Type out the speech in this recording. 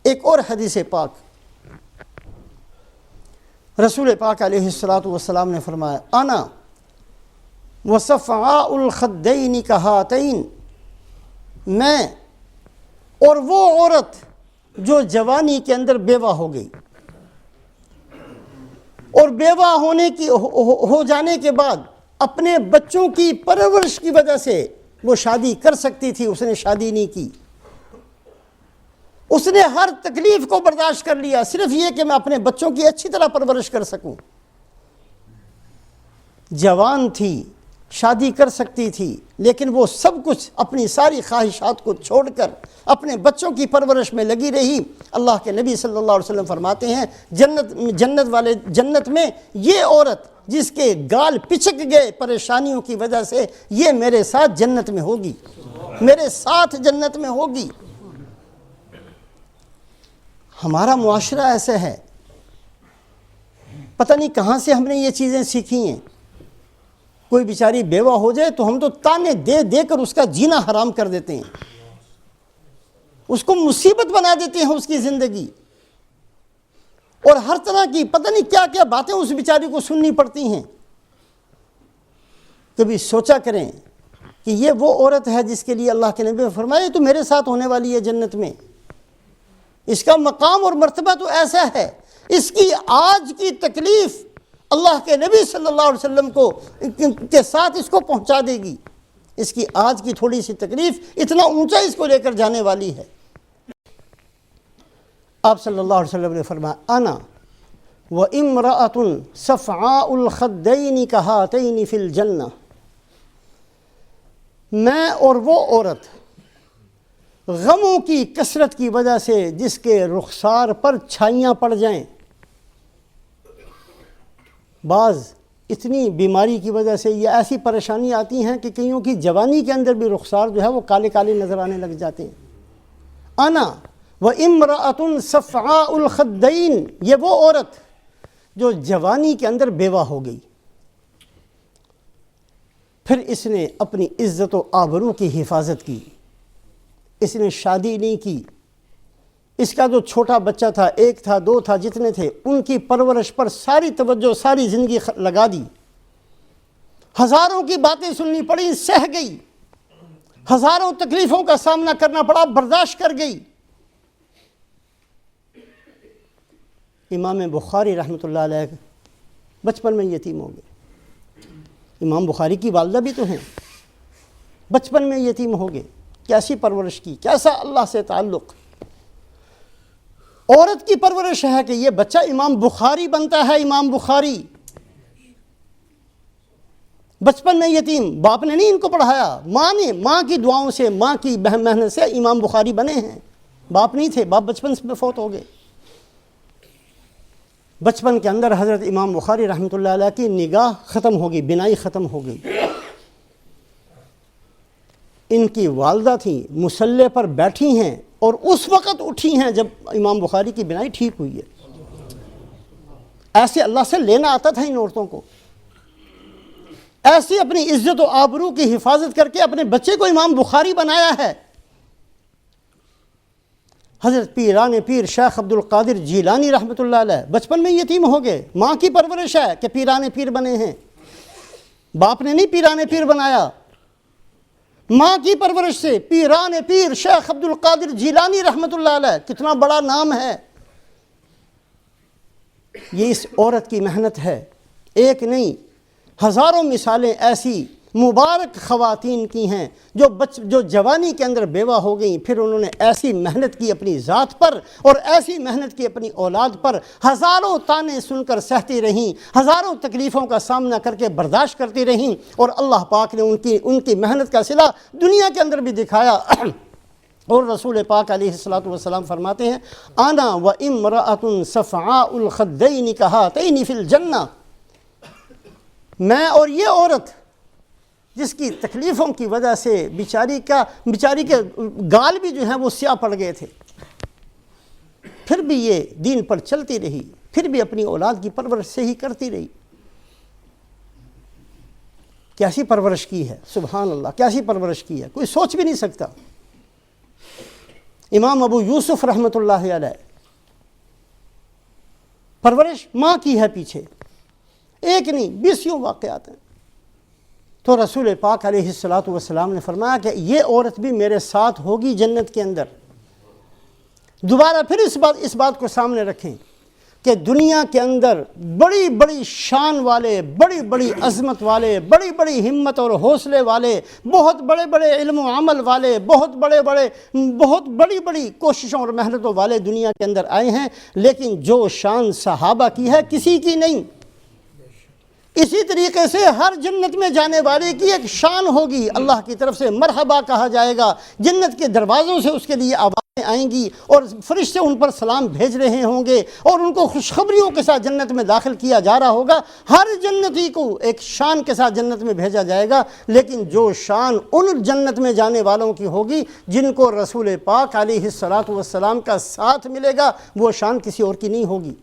ایک اور حدیث پاک، رسول پاک علیہ الصلاۃ والسلام نے فرمایا انا وصفعاء الخدین کہاتین، میں اور وہ عورت جو جوانی کے اندر بیوہ ہو گئی اور بیوہ ہو جانے کے بعد اپنے بچوں کی پرورش کی وجہ سے وہ شادی کر سکتی تھی، اس نے شادی نہیں کی، اس نے ہر تکلیف کو برداشت کر لیا صرف یہ کہ میں اپنے بچوں کی اچھی طرح پرورش کر سکوں، جوان تھی، شادی کر سکتی تھی، لیکن وہ سب کچھ اپنی ساری خواہشات کو چھوڑ کر اپنے بچوں کی پرورش میں لگی رہی۔ اللہ کے نبی صلی اللہ علیہ وسلم فرماتے ہیں جنت میں یہ عورت جس کے گال پچک گئے پریشانیوں کی وجہ سے، یہ میرے ساتھ جنت میں ہوگی، میرے ساتھ جنت میں ہوگی۔ ہمارا معاشرہ ایسا ہے، پتہ نہیں کہاں سے ہم نے یہ چیزیں سیکھی ہیں۔ کوئی بیچاری بیوہ ہو جائے تو ہم تو تانے دے دے کر اس کا جینا حرام کر دیتے ہیں، اس کو مصیبت بنا دیتے ہیں اس کی زندگی، اور ہر طرح کی پتہ نہیں کیا کیا باتیں اس بیچاری کو سننی پڑتی ہیں۔ کبھی سوچا کریں کہ یہ وہ عورت ہے جس کے لیے اللہ کے نبی نے فرمایا تو میرے ساتھ ہونے والی ہے جنت میں، اس کا مقام اور مرتبہ تو ایسا ہے، اس کی آج کی تکلیف اللہ کے نبی صلی اللہ علیہ وسلم کے ساتھ اس کو پہنچا دے گی، اس کی آج کی تھوڑی سی تکلیف اتنا اونچا اس کو لے کر جانے والی ہے۔ آپ صلی اللہ علیہ وسلم نے فرمایا انا وامرأة صفعاء الخدین کہاتین فی الجنہ، میں اور وہ عورت غموں کی کثرت کی وجہ سے جس کے رخسار پر چھائیاں پڑ جائیں، بعض اتنی بیماری کی وجہ سے یہ ایسی پریشانی آتی ہیں کہ کئیوں کی جوانی کے اندر بھی رخسار جو ہے وہ کالے کالے نظر آنے لگ جاتے ہیں۔ انا وامرأة صفعاء الخدین، یہ وہ عورت جو جوانی کے اندر بیوہ ہو گئی، پھر اس نے اپنی عزت و آبرو کی حفاظت کی، اس نے شادی نہیں کی، اس کا جو چھوٹا بچہ تھا، ایک تھا، دو تھا، جتنے تھے، ان کی پرورش پر ساری توجہ، ساری زندگی لگا دی، ہزاروں کی باتیں سننی پڑی، سہ گئی، ہزاروں تکلیفوں کا سامنا کرنا پڑا، برداشت کر گئی۔ امام بخاری رحمۃ اللہ علیہ بچپن میں یتیم ہو گئے، امام بخاری کی والدہ بھی تو ہیں، بچپن میں یتیم ہو گئے، کیسی پرورش کی، کیسا اللہ سے تعلق۔ عورت کی پرورش ہے کہ یہ بچہ امام بخاری بنتا ہے، امام بخاری بچپن میں یتیم، باپ نے نہیں ان کو پڑھایا، ماں نے، ماں کی دعاؤں سے، ماں کی محنت سے امام بخاری بنے ہیں، باپ نہیں تھے، باپ بچپن میں فوت ہو گئے۔ بچپن کے اندر حضرت امام بخاری رحمۃ اللہ علیہ کی نگاہ ختم ہو گئی، بینائی ختم ہو گئی۔ ان کی والدہ تھیں، مصلے پر بیٹھی ہیں اور اس وقت اٹھی ہیں جب امام بخاری کی بینائی ٹھیک ہوئی ہے۔ ایسے اللہ سے لینا آتا تھا ان عورتوں کو، ایسی اپنی عزت و آبرو کی حفاظت کر کے اپنے بچے کو امام بخاری بنایا ہے۔ حضرت پیران پیر شیخ عبد القادر جیلانی رحمۃ اللہ علیہ بچپن میں یتیم ہو گئے، ماں کی پرورش ہے کہ پیران پیر بنے ہیں، باپ نے نہیں پیران پیر بنایا، ماں کی پرورش سے پیران پیر شیخ عبد القادر جیلانی رحمۃ اللہ علیہ، کتنا بڑا نام ہے۔ یہ اس عورت کی محنت ہے، ایک نہیں ہزاروں مثالیں ایسی مبارک خواتین کی ہیں جو جوانی کے اندر بیوہ ہو گئیں، پھر انہوں نے ایسی محنت کی اپنی ذات پر اور ایسی محنت کی اپنی اولاد پر، ہزاروں تانے سن کر سہتی رہیں، ہزاروں تکلیفوں کا سامنا کر کے برداشت کرتی رہیں، اور اللہ پاک نے ان کی محنت کا صلہ دنیا کے اندر بھی دکھایا۔ اور رسول پاک علیہ الصلوۃ والسلام فرماتے ہیں انا وامرأة صفعاء الخدین کہاتین فی الجنہ، میں اور یہ عورت جس کی تکلیفوں کی وجہ سے بیچاری کے گال بھی جو ہیں وہ سیاہ پڑ گئے تھے، پھر بھی یہ دین پر چلتی رہی، پھر بھی اپنی اولاد کی پرورش سے ہی کرتی رہی۔ کیسی پرورش کی ہے، سبحان اللہ، کیسی پرورش کی ہے، کوئی سوچ بھی نہیں سکتا۔ امام ابو یوسف رحمۃ اللہ علیہ، پرورش ماں کی ہے پیچھے، ایک نہیں 20 واقعات ہیں۔ تو رسول پاک علیہ الصلوۃ والسلام نے فرمایا کہ یہ عورت بھی میرے ساتھ ہوگی جنت کے اندر۔ دوبارہ پھر اس بات کو سامنے رکھیں کہ دنیا کے اندر بڑی بڑی شان والے، بڑی بڑی عظمت والے، بڑی بڑی ہمت اور حوصلے والے، بہت بڑے بڑے علم و عمل والے، بہت بڑی بڑی کوششوں اور محنتوں والے دنیا کے اندر آئے ہیں، لیکن جو شان صحابہ کی ہے کسی کی نہیں۔ اسی طریقے سے ہر جنت میں جانے والے کی ایک شان ہوگی، اللہ کی طرف سے مرحبا کہا جائے گا، جنت کے دروازوں سے اس کے لیے آوازیں آئیں گی اور فرشتے ان پر سلام بھیج رہے ہوں گے اور ان کو خوشخبریوں کے ساتھ جنت میں داخل کیا جا رہا ہوگا۔ ہر جنتی کو ایک شان کے ساتھ جنت میں بھیجا جائے گا، لیکن جو شان ان جنت میں جانے والوں کی ہوگی جن کو رسول پاک علیہ الصلوۃ والسلام کا ساتھ ملے گا، وہ شان کسی اور کی نہیں ہوگی۔